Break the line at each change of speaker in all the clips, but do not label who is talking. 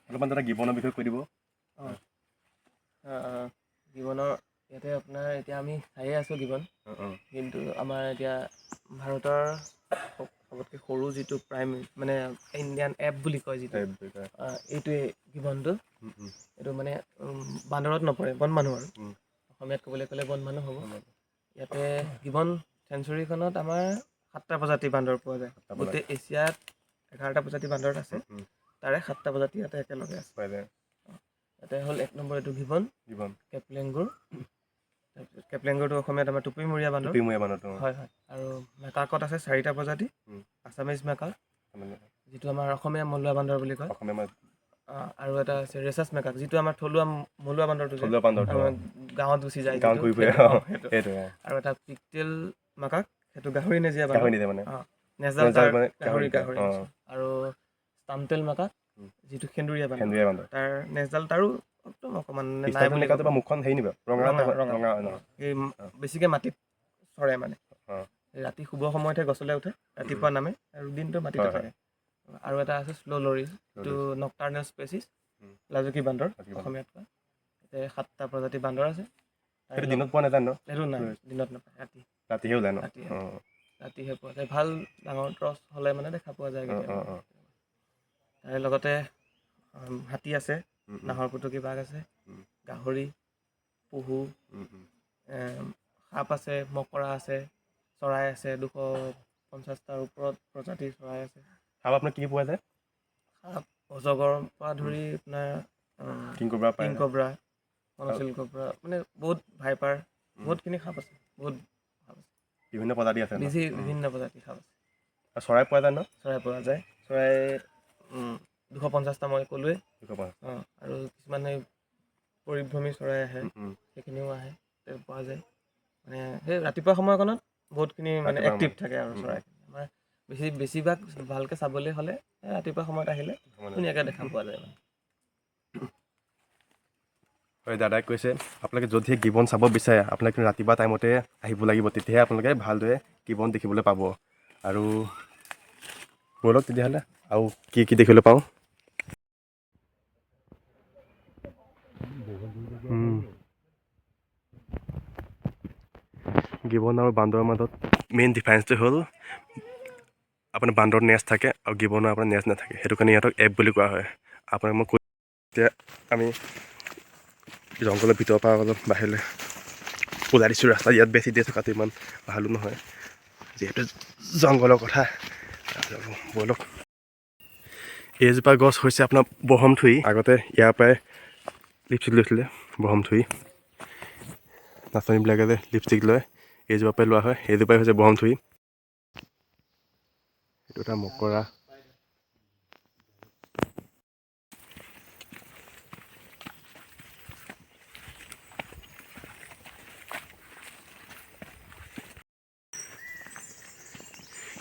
অলপমান দাদা গিবনৰ বিষয়ে কৈ দিব।
গিবনৰ ইয়াতে আপোনাৰ এতিয়া আমি চায়ে আছোঁ গিবন, কিন্তু আমাৰ এতিয়া ভাৰতৰ চবতকৈ সৰু যিটো প্ৰাইম মানে ইণ্ডিয়ান এপ বুলি কয় যিটো, এইটোৱে গিবনটো। এইটো মানে বান্দৰত নপৰে, বন মানুহ আৰু অসমীয়াত ক'বলৈ গ'লে বন মানুহ হ'ব। ইয়াতে গিবন চেঞ্চুৰীখনত আমাৰ 7টা প্ৰজাতি বান্দৰ পোৱা যায়। গোটেই এছিয়াত 11টা প্ৰজাতি বান্দৰত আছে, তাৰে 7টা প্ৰজাতি ইয়াতে একেলগে আছে। ইয়াতে হ'ল 1 নম্বৰ এইটো গিবন, কেপলেংগুৰ। তাৰপিছত কেপলেংগুৰটো অসমীয়াত আমাৰ টুপিমূৰীয়া বান্দৰ। হয় হয়। আৰু মেকাকত আছে 4টা প্ৰজাতি, আছামিজ মেকাক, যিটো আমাৰ অসমীয়া মলুৱা বান্দৰ বুলি কয়। আৰু এটা আছে ৰেচাছ মেকাক, যিটো আমাৰ থলুৱা মলুৱা বান্দৰটো যে গাঁৱত গুচি যায় সেইটো। আৰু এটা পিকটেল মাকাক, সেইটো গাহৰি নেজীয়া বান্দৰ। নেজডাল তাৰ গাহৰি। আৰু ষ্টামটেল মাকাক, যিটো সেন্দুৰীয়া বান্দৰ, তাৰ নেজডাল তাৰো একদম অকণমান নাই বুলি ক'ব।
মুখখন হেৰি নিবা
ৰঙা। এই বেছিকৈ মাটিত চৰে মানে। ৰাতি শুবৰ সময়তহে গছলৈ উঠে, ৰাতিপুৱা নামে আৰু দিনটো মাটিতে থাকে। আৰু এটা আছে স্ল' লৰি, যিটো নক্টাৰ্নেল স্পেচিছ, লাজুকী বান্দৰ অসমীয়াত কয়। ইয়াতে 7টা প্ৰজাতিৰ বান্দৰ আছে।
সেইটো দিনত পোৱা নাযায় ন?
সেইটো নাই, দিনত নাপায়,
ৰাতিহে ওলাই ন?
ৰাতিহে পোৱা যায়। ভাল ডাঙৰ টৰ্চ হ'লে মানে দেখা পোৱা যায় কেতিয়াবা। তাৰে লগতে হাতী আছে, নাহৰফুটুকী বাঘ আছে, গাহৰি, পহু, সাপ আছে, মকৰা আছে, চৰাই আছে, 250টাৰ ওপৰত প্ৰজাতিৰ চৰাই আছে।
সাপ আপোনাৰ কি পোৱা যায়?
সাপ অজগৰৰ পৰা ধৰি আপোনাৰ কিংকবৰা, মনচিল কবৰা, মানে বহুত ভাইপাৰ, বহুতখিনি সাপ আছে,
বিভিন্ন প্ৰজাতি আছে,
বিভিন্ন প্ৰজাতিৰ সাপ আছে।
চৰাই পোৱা যায় ন?
চৰাই পোৱা যায়। চৰাই 250টা মই ক'লোৱে। আৰু কিছুমানে পৰিভ্ৰমী চৰাই আহে, সেইখিনিও আহে, পোৱা যায়। মানে সেই ৰাতিপুৱা সময়কণত বহুতখিনি মানে এক্টিভ থাকে আৰু চৰাইখিনি। আমাৰ বেছিভাগ ভালকৈ চাবলৈ হ'লে ৰাতিপুৱা সময়ত আহিলে ধুনীয়াকৈ দেখা পোৱা যায় মানে।
হয়, দাদাই কৈছে আপোনালোকে যদিহে গিবন চাব বিচাৰে, আপোনালোকে ৰাতিপুৱা টাইমতে আহিব লাগিব, তেতিয়াহে আপোনালোকে ভালদৰে গিবন দেখিবলৈ পাব। আৰু ব'লক তেতিয়াহ'লে আৰু কি দেখিবলৈ পাওঁ। গিবন আৰু বান্দৰৰ মাজত মেইন ডিফাৰেঞ্চটো হ'ল আপোনাৰ বান্দৰত নেজ থাকে আৰু গিবনৰ আপোনাৰ নেজ নাথাকে। সেইটো কাৰণে ইহঁতক এপ বুলি কোৱা হয়। আপোনাক মই কৈ এতিয়া আমি জংঘলৰ ভিতৰৰ পৰা অলপ বাহিৰলৈ ওলাই দিছোঁ। ৰাস্তা ইয়াত বেছি দেৰি থকাটো ইমান ভালো নহয়, যিহেতু জংঘলৰ কথা। ব'লক। এইজোপা গছ হৈছে আপোনাৰ বহমথুৰি। আগতে ইয়াৰ পৰাই লিপষ্টিক লৈছিলে বহমথুৰি। নাচনীবিলাকে যে লিপষ্টিক লয়, এইজোপাৰ পৰাই লোৱা হয়। এইজোপাই হৈছে বহমথুৰি। এইটো এটা মকৰা।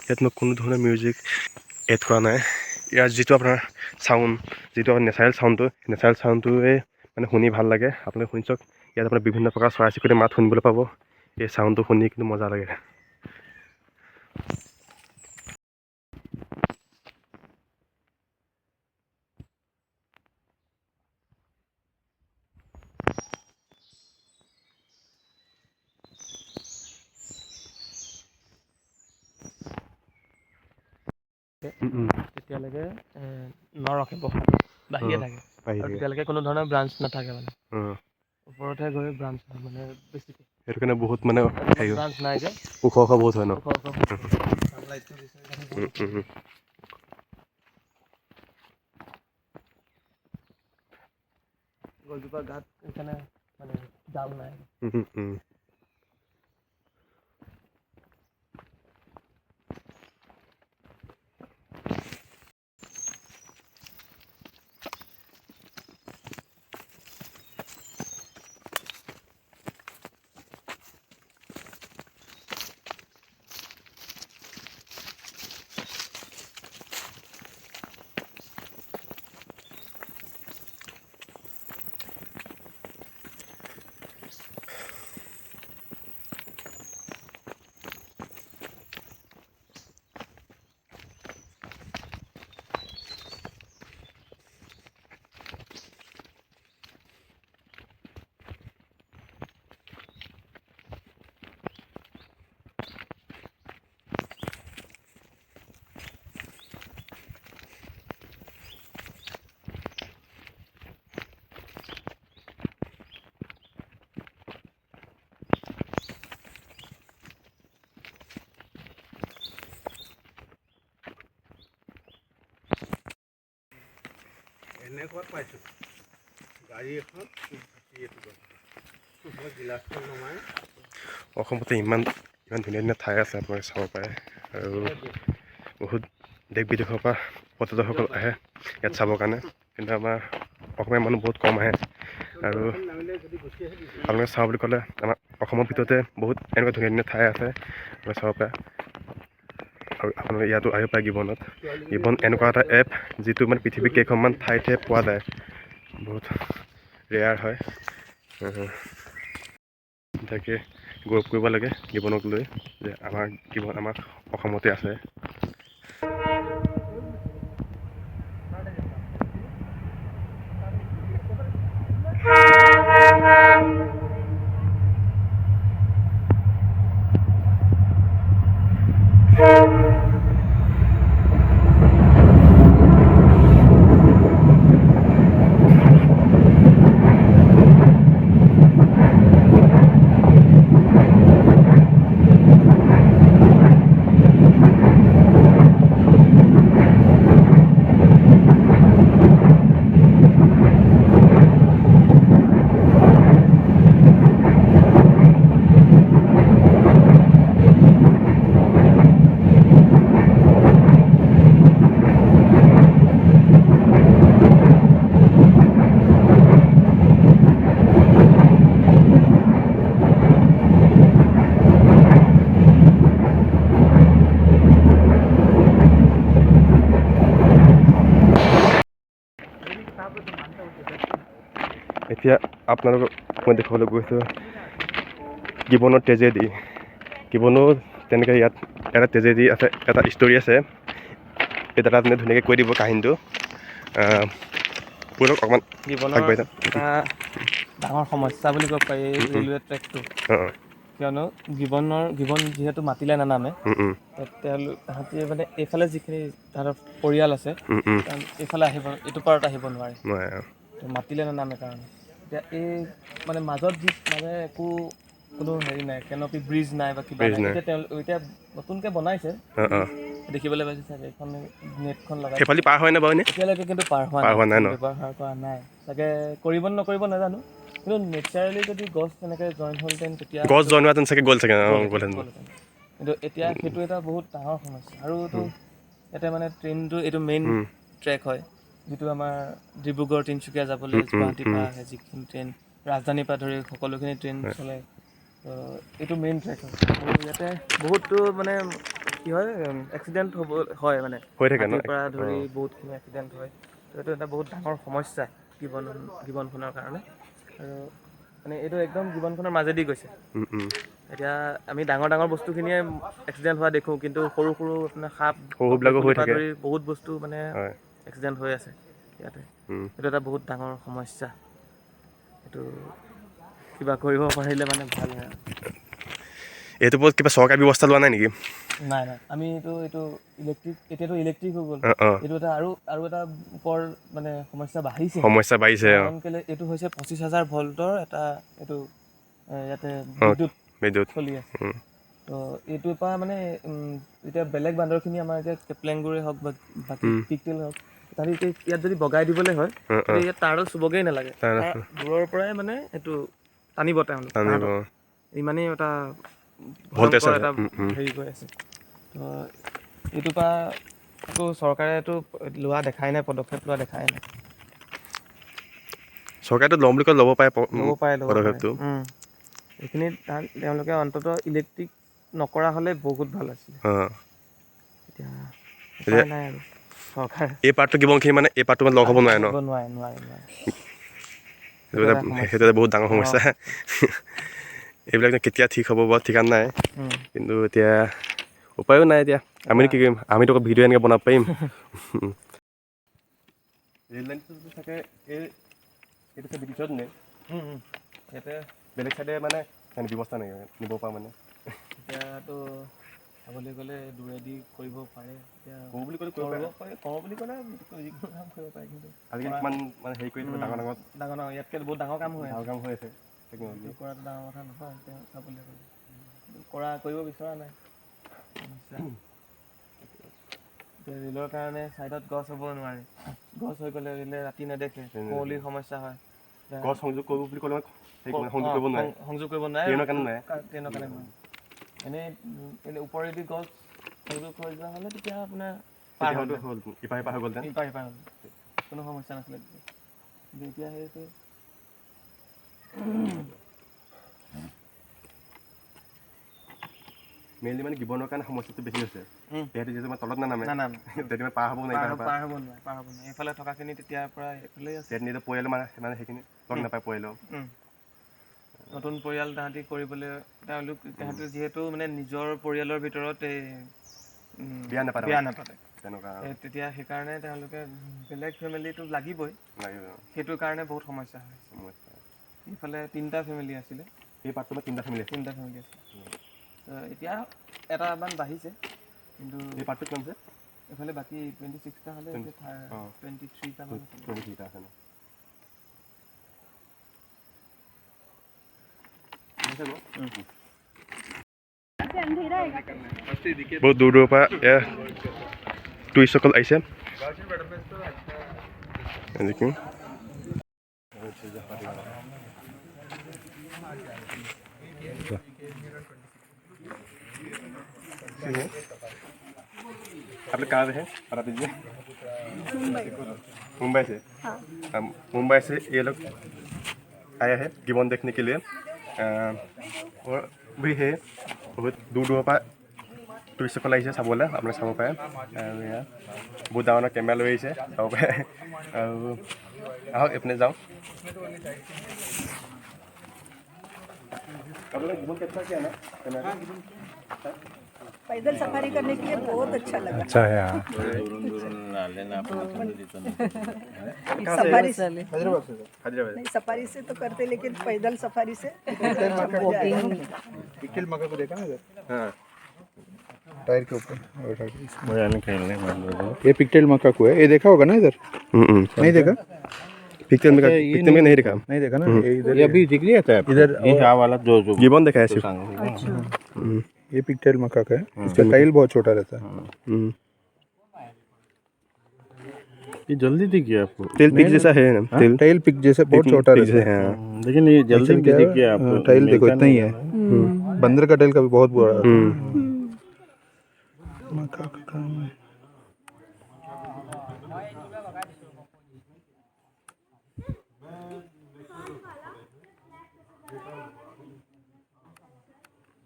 ইয়াত মই কোনো ধৰণৰ মিউজিক এড কৰা নাই। ইয়াৰ যিটো আপোনাৰ চাউণ্ড, যিটো আপোনাৰ নেচাৰেল চাউণ্ডটোৱে মানে শুনি ভাল লাগে। আপোনালোকে শুনি চাওক, ইয়াত আপোনাৰ বিভিন্ন প্ৰকাৰ চৰাই চিৰিকটিৰ মাত শুনিবলৈ পাব। এই চাউণ্ডটো শুনি কিন্তু মজা লাগে।
তেতিয়ালৈকে নৰখে, বসাটো বাঢ়িয়ে থাকে। আৰু তেতিয়ালৈকে কোনো ধৰণৰ ব্ৰাঞ্চ নাথাকে মানে। ওপৰতহে গৈ ব্ৰাঞ্চ মানে বেছিকৈ।
সেইটো কাৰণে বহুত মানে
ব্ৰাঞ্চ নাই যে,
ওখ বহুত হয় ন?
গছজোপাৰ গাত সেইকাৰণে মানে জাল নাই।
এনেকুৱাত পাইছোঁ গাড়ী এখন গিলাচখন নমাই
অসমতে ইমান ইমান ধুনীয়া ধুনীয়া ঠাই আছে আপোনালোকে চাব পাৰে আৰু বহুত দেশ বিদেশৰ পৰা পৰ্যটকসকল আহে ইয়াত চাবৰ কাৰণে কিন্তু আমাৰ অসমীয়া মানুহ বহুত কম আহে আৰু আপোনালোকে চাওঁ বুলি ক'লে আমাৰ অসমৰ ভিতৰতে বহুত এনেকুৱা ধুনীয়া ধুনীয়া ঠাই আছে আপোনালোকে চাব পাৰে আৰু আপোনালোকে ইয়াতো আহিব পাৰে গিবনত গিবন এনেকুৱা এটা এপ যিটো মানে পৃথিৱীৰ কেইখনমান ঠাইতে পোৱা যায় বহুত ৰেয়াৰ হয় তাকে গৌৰৱ কৰিব লাগে গিবনক লৈ যে আমাৰ গিবন আমাৰ অসমতে আছে এতিয়া আপোনালোকক মই দেখুৱাবলৈ গৈছোঁ গিবনৰ ট্ৰেজেডি গিবনো তেনেকৈ ইয়াত এটা ট্ৰেজেডি আছে এটা ষ্টৰি আছে এই দাদা আপুনি ধুনীয়াকৈ কৈ দিব কাহিনীটো পুৰক অকণমান
জীৱনৰ
আগবাঢ়ি
এটা ডাঙৰ সমস্যা বুলি ক'ব পাৰি ৰেলৱে ট্ৰেকটো
অঁ
কিয়নো গিবন যিহেতু মাতিলে নানামে তাহাঁতি মানে এইফালে যিখিনি তাহাঁতৰ পৰিয়াল আছে এইফালে আহিব এইটো পাৰত আহিব নোৱাৰে তো মাতিলে নানামে কাৰণে এতিয়া এই মানে মাজত মানে একো কোনো হেৰি নাই কেনপি ব্ৰিজ নাই বা কিবা নাই এতিয়া নতুনকৈ বনাইছে দেখিবলৈ পাইছে চাগে এইখন নেটখন লগাই
সেইফালে পাৰ হয় নে বাৰু এনেই
এতিয়ালৈকে কিন্তু পাৰ হোৱা নাই ব্যৱহাৰ কৰা নাই চাগে কৰিব নকৰিব নাজানো কিন্তু নেচাৰেলি যদি গছ তেনেকৈ জইন হ'লহেঁতেন তেতিয়া
গছ জইন হোৱাহেঁতেন চাগে গ'ল চাগে
গ'লহেঁতেন। কিন্তু এতিয়া সেইটো এটা বহুত ডাঙৰ সমস্যা আৰু এইটো ইয়াতে মানে ট্ৰেইনটো এইটো মেইন ট্ৰেক হয় যিটো আমাৰ ডিব্ৰুগড় তিনিচুকীয়া যাবলৈ গুৱাহাটীৰ পৰা আহে যিখিনি ট্ৰেইন ৰাজধানীৰ পৰা ধৰি সকলোখিনি ট্ৰেইন চলে তো এইটো মেইন ট্ৰেক হয় আৰু ইয়াতে বহুতো মানে কি হয় এক্সিডেণ্ট হয় মানে
হৈ থাকে ন
মাটিৰ পৰা ধৰি বহুতখিনি এক্সিডেণ্ট হয় তো এইটো এটা বহুত ডাঙৰ সমস্যা গিবনখনৰ কাৰণে আৰু মানে এইটো একদম গিবনখনৰ মাজেদি গৈছে এতিয়া আমি ডাঙৰ ডাঙৰ বস্তুখিনিয়ে এক্সিডেণ্ট হোৱা দেখোঁ কিন্তু সৰু সৰু আপোনাৰ সাপ
সৰুবিলাকো হৈ
ভেকুলিৰ পৰা
থাকে
ধৰি বহুত বস্তু মানে
হয়
এক্সিডেণ্ট হৈ আছে ইয়াতে এইটো এটা বহুত ডাঙৰ সমস্যা এইটো কিবা কৰিব পাৰিলে মানে ভাল হয়
এইটোৰ ওপৰত কিবা চৰকাৰী ব্যৱস্থা লোৱা নাই নেকি
নাই আমি এইটো ইলেক্ট্ৰিক এতিয়াতো ইলেক্ট্ৰিক হৈ গ'ল এইটো এটা আৰু এটা ওপৰ মানে সমস্যা বাঢ়িছে
সমস্যা বাঢ়িছে
কাৰণ কেলৈ এইটো হৈছে 25,000 ভল্টৰ এটা এইটো ইয়াতে
বিদ্যুৎ
চলি আছে তো এইটোৰ পৰা মানে এতিয়া বেলেগ বান্দৰখিনি আমাৰ এতিয়া কেপলেংগুৰে হওক বা বাকী পিকটেল হওক তাহাঁতি এতিয়া ইয়াত যদি বগাই দিবলৈ হয় তেতিয়া ইয়াত তাঁৰডাল চুবগৈ নালাগে দূৰৰ পৰাই মানে এইটো টানিব তাহাঁতক ইমানেই এটা ভয়ংকৰ এটা হেৰি হৈ আছে তো এইটোৰ পৰা একো চৰকাৰেতো লোৱা দেখাই নাই পদক্ষেপ লোৱা দেখাই নাই
চৰকাৰেতো ল'ম বুলি ক'লে ল'ব পাৰে
ল'ব পাৰে
পদক্ষেপটো
এইখিনি তেওঁলোকে অন্ততঃ ইলেক্ট্ৰিক নকৰা হ'লে বহুত ভাল আছিলে এতিয়া উপায় নাই আৰু চৰকাৰে
এই পাৰ্টটো গিবনখিনি মানে এই পাৰ্টটো মানে লগ হ'ব নোৱাৰে ন
নোৱাৰে
সেইটো এটা বহুত ডাঙৰ সমস্যা এইবিলাক কেতিয়া ঠিক হ'ব বাৰু ঠিকান নাই কিন্তু এতিয়া উপায়ো নাই এতিয়া আমিনো কি কৰিম আমিতো আকৌ ভিডিঅ' এনেকৈ বনাব পাৰিম ৰেল লাইনটো চাগে এইটো ব্ৰিটিছত নে ইয়াতে বেলেগ চাইডে মানে ব্যৱস্থা নাই নিব পৰা মানে
এতিয়াতো চাবলৈ গ'লে দূৰেদি কৰিব পাৰে এতিয়া
কৰোঁ বুলি ক'লে
কৰোঁ বুলি ক'লে যিকোনো কাম কৰিব পাৰে কিন্তু
আজিকালি কিমান মানে হেৰি কৰি ডাঙৰ
ডাঙৰ ইয়াতকৈ বহুত ডাঙৰ কাম হৈ আছে
হৈ আছে
সেইটো কৰাটো ডাঙৰ কথা নহয় এতিয়া চাবলৈ গ'লে কৰিব বিচৰা নাই ৰেলৰ কাৰণে ছাইডত গছ হ'ব নোৱাৰে, গছ হৈ গ'লে ৰেলে ৰাতি নেদেখে, কুঁৱলীৰ সমস্যা হয়।
গছ সংযোগ কৰিব বুলি ক'লে সংযোগ কৰিব নোৱাৰে,
সংযোগ কৰিব নোৱাৰে,
ট্ৰেইনৰ কাৰণে নোৱাৰে।
ট্ৰেইনৰ কাৰণে নোৱাৰে। এনেই ওপৰেদি গছ সংযোগ হৈ যোৱা হ'লে তেতিয়া আপোনাৰ পাৰ হ'ল,
ইপাৰ সিপাৰ হৈ গ'ল
ইপাৰ সিপাৰ হ'ল, কোনো সমস্যা নাছিলে তেতিয়া। কিন্তু এতিয়া সেইটো
মেইনলি মানে গিবনৰ কাৰণে সমস্যাটো বেছি হৈছে। সিহঁতে যিহেতু তলত নানামে,
নানামে,
তেতিয়া পাৰ হ'ব নোৱাৰে,
পাৰ হ'ব নোৱাৰে। এইফালে থকাখিনি তেতিয়াৰ পৰা এইফালেই আছে।
সিহঁতে নিজৰ পৰিয়াল মানে সেইখিনি লগ নাপায় পৰিয়ালৰ।
নতুন পৰিয়াল তাহাঁতি কৰিবলৈ তাহাঁতি যিহেতু মানে নিজৰ পৰিয়ালৰ ভিতৰত এই
বিয়া নাপাতে তেনেকুৱা,
তেতিয়া সেইকাৰণে তেওঁলোকে বেলেগ ফেমিলিটো লাগিবই, সেইটোৰ কাৰণে বহুত সমস্যা হয়। ইফালে 3টা ফেমিলি আছিলে,
এই পাৰ্টটো 3টা ফেমিলি
আছিলে। এতিয়া এটামান বাঢ়িছে, কিন্তু
এই পাৰ্টটো কিমান আছে?
এইফালে বাকী 26টা হ'লে 23টা মান আছে।
23টা আছে ন? বহুত দূৰ দূৰৰ পৰা টুৰিষ্টসকল আহিছে। आप लोग कहाँ से हैं? बता दीजिए। मुंबई से। मुंबई से ये लोग आया है गिबन देखने के लिए, और भी है बहुत दूर दूर पर টুৰিষ্টসকল আহিছে চাবলৈ, আপোনালোকে চাব পাৰে। আৰু এয়া বহুত ডাঙৰ ডাঙৰ কেমেৰা লৈ আহিছে, চাব পাৰে। আৰু আহক এইপিনে যাওঁ। আপোনালোকে गिबन कैप्चर किया ना कैमरा?
पैदल सफारी करने के लिए बहुत अच्छा लगा।
अच्छा है यार।
सफारी से
हैदराबाद
नहीं, सफारी से तो करते, लेकिन पैदल सफारी से
पिकल मका को देखा ना इधर?
हाँ,
टायर के ऊपर ये पिकटेल मका को है, ये देखा होगा ना इधर? नहीं देखा?
पिक्चर में नहीं देखा।
नहीं देखा ना, ये इधर अभी दिख रहा था इधर वाला जो
गिबन देखा है सिर्फ।
ये पिकटेल मका का है, इसका टाइल बहुत छोटा रहता है।
ये जल्दी दिख गया आपको,
तेल पिक जैसा है ना, तेल
टाइल पिक जैसे बहुत छोटा रहता है।
है।
लेकिन ये जल्दी दिख गया आपको।
टाइल देखो इतना ही है। बंदर का टाइल का भी बहुत बुरा रहता है। मका का काम है।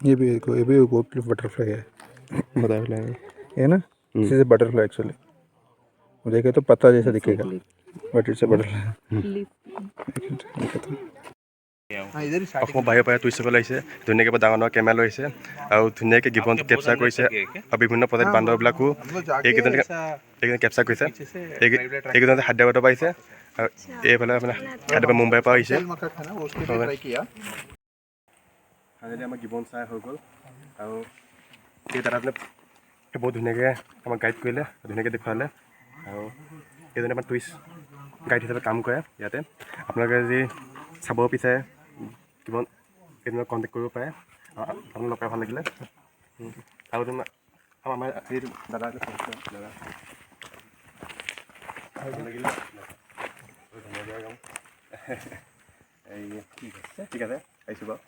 ये भी देखो, ये भी बटरफ्लाई है,
बटरफ्लाई
है ना? इसी से बटरफ्लाई एक्चुअली देखे तो पत्ता जैसा दिखेगा, बट इट्स बटरफ्लाई।
অসমৰ বাহিৰৰ পৰা টুৰিষ্টসকল আহিছে, ধুনীয়াকৈ ডাঙৰ ডাঙৰ কেমেৰা লৈ আহিছে আৰু ধুনীয়াকৈ গিবনটো কেপচাৰ কৰিছে। আৰু বিভিন্ন প্ৰজাতিৰ বান্দৰবিলাকো এইকেইজনে কেপচাৰ কৰিছে। এইকেইজনে হায়দৰাবাদৰ পৰা আহিছে, আৰু এইফালে আপোনাৰ হায়দৰাবাদ মুম্বাইৰ পৰা আহিছে। ফাইনেলি আমাৰ গিবন চাই হৈ গ'ল, আৰু এই দাদাজনে বহুত ধুনীয়াকৈ আমাক গাইড কৰিলে, ধুনীয়াকৈ দেখুৱালে। আৰু এইজনে আমাৰ টুৰিষ্ট গাইড হিচাপে কাম কৰে ইয়াতে। আপোনালোকে যদি চাব বিচাৰে গিবন, এইজনক কণ্টেক্ট কৰিব পাৰে। আপোনালোক লগ পাই ভাল লাগিলে। আৰু আমাৰ এই দাদা দাদা ভাল লাগিলে। ধন্যবাদ। এই ঠিক আছে আহিছোঁ বাৰু।